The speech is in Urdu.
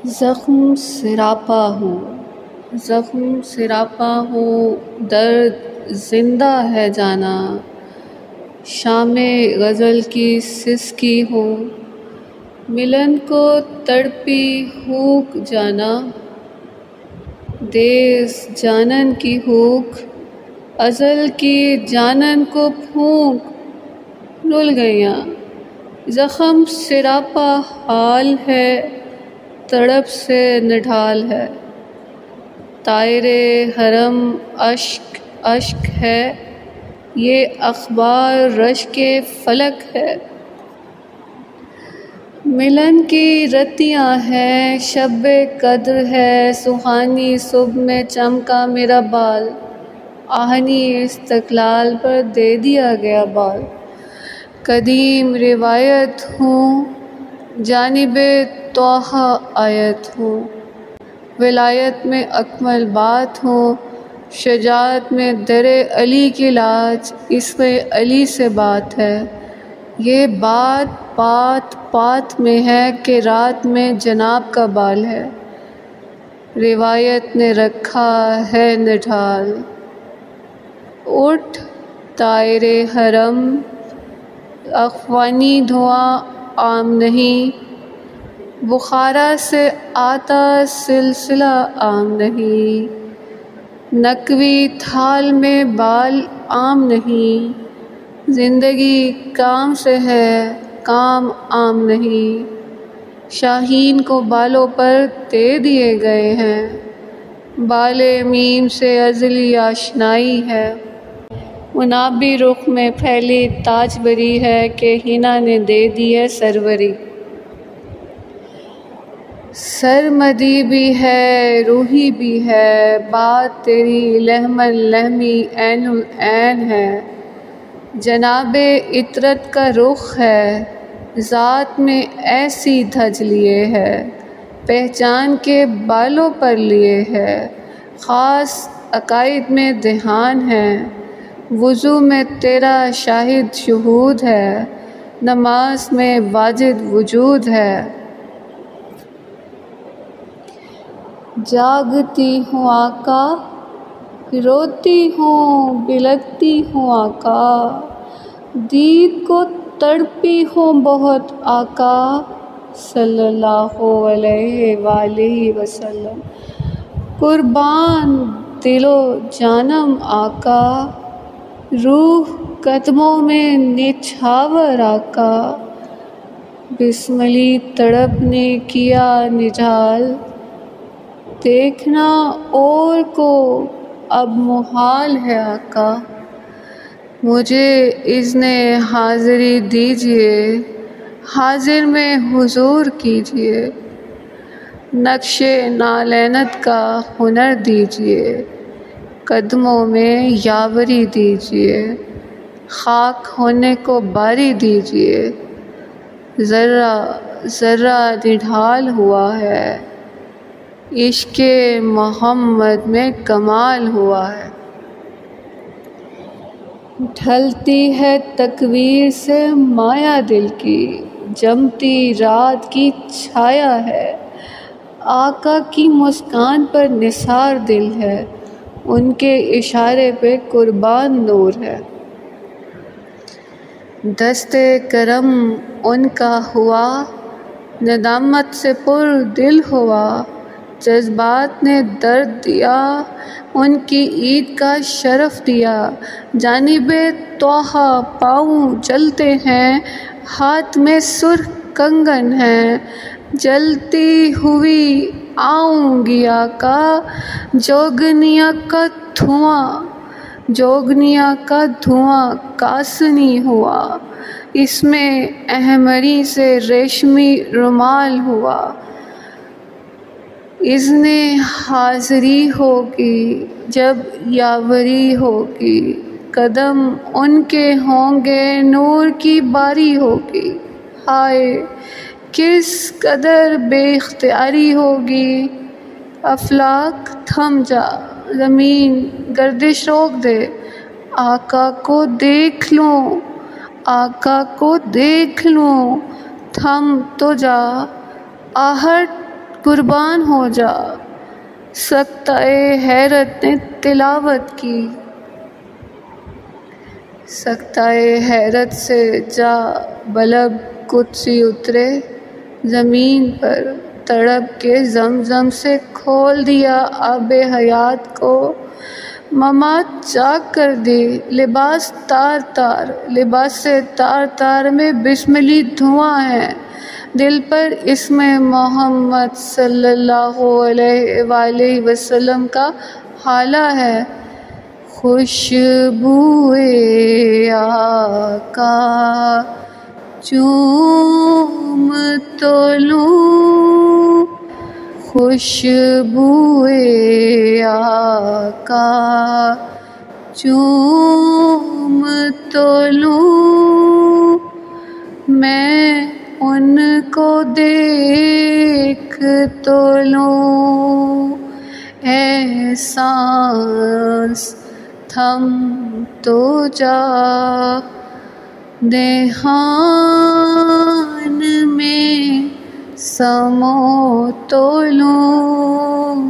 زخم سراپا ہوں، زخم سراپا ہوں، درد زندہ ہے جانا، شام غزل کی سسکی ہوں، ملن کو تڑپی ہوک جانا، دیس جانن کی ہوک، ازل کی جانن کو پھونک رل گئیاں، زخم سراپا حال ہے، تڑپ سے نڈھال ہے، طائر حرم اشک اشک ہے، یہ اخبار رشک فلک ہے، ملن کی رتیاں ہیں، شب قدر ہے، سہانی صبح میں چمکا میرا بال، آہنی استقلال پر دے دیا گیا بال، قدیم روایت ہوں، جانب طٰہٰ آیت ہوں، ولایت میں اکمل بات ہوں، شجاعت میں در علی کی لاج، عشق علی سے بات ہے، یہ بات پات پات میں ہے کہ رات میں جناب کا بال ہے، روایت نے رکھا ہے نڈھال، اٹھ طائر حرم، اخوانی دھواں عام نہیں، بخارا سے آتا سلسلہ عام نہیں، نقوی تھال میں بال عام نہیں، زندگی کام سے ہے کام عام نہیں، شاہین کو بالوں پر دے دیے گئے ہیں، بال میم سے ازلی آشنائی ہے، منابی رخ میں پھیلی تاج بری ہے کہ حنا نے دے دی ہے سروری، سرمدی بھی ہے روحی بھی ہے، بات تیری لحم لحمی عین العین ہے، جناب عطرت کا رخ ہے، ذات میں ایسی دھج لیے ہے، پہچان کے بالوں پر لیے ہے، خاص عقائد میں دھیان ہے، وضو میں تیرا شاہد شہود ہے، نماز میں واجد وجود ہے، جاگتی ہوں آقا روتی ہوں بلکتی ہوں آقا، دید کو تڑپی ہوں بہت آقا صلی اللہ علیہ وآلہ وسلم، قربان دل و جانم آقا، روح قدموں میں نچھاور آقا، بسملی تڑپ نے کیا نڈھال، دیکھنا اور کو اب محال ہے آقا، مجھے اذن حاضری دیجیے، حاضر میں حضور کیجیے، نقش نالینت کا ہنر دیجیے، قدموں میں یاوری دیجیے، خاک ہونے کو باری دیجیے، ذرہ ذرہ نڈھال ہوا ہے، عشق محمد میں کمال ہوا ہے، ڈھلتی ہے تکویر سے مایا دل کی، جمتی رات کی چھایا ہے، آقا کی مسکان پر نثار دل ہے، ان کے اشارے پہ قربان نور ہے، دست کرم ان کا ہوا، ندامت سے پر دل ہوا، جذبات نے درد دیا، ان کی عید کا شرف دیا، جانب طٰہٰ پاؤں جلتے ہیں، ہاتھ میں سرخ کنگن ہے، جلتی ہوئی آؤں گی آقا، جوگنیا کا دھواں کاسنی ہوا، اس میں احمری سے ریشمی رومال ہوا، اذن حاضری ہوگی جب یاوری ہوگی، قدم ان کے ہوں گے نور کی باری ہوگی، ہائے کس قدر بے اختیاری ہوگی، افلاک تھم جا زمین گردش روک دے، آقا کو دیکھ لوں آقا کو دیکھ لوں، تھم تو جا آہٹ قربان ہو جا۔ سکتۂ حیرت نے تلاوت کی، سکتۂ حیرت سے جا بلب قدسی اترے، زمین پر تڑپ کے زمزم سے کھول دیا آب حیات کو، ممات چاک کر دی لباس تار تار، لباس تار تار میں بسملی دھواں ہے، دل پر اسم محمد صلی اللہ علیہ وآلہ وسلم کا ہالہ ہے۔ خوشبوئے آقا چوم تو لوں، خوشبوئے آقا چوم تو لوں، میں ان کو دیکھ تو لوں، اے سانس تھم تو جا، دہان میں سمو تو لوں۔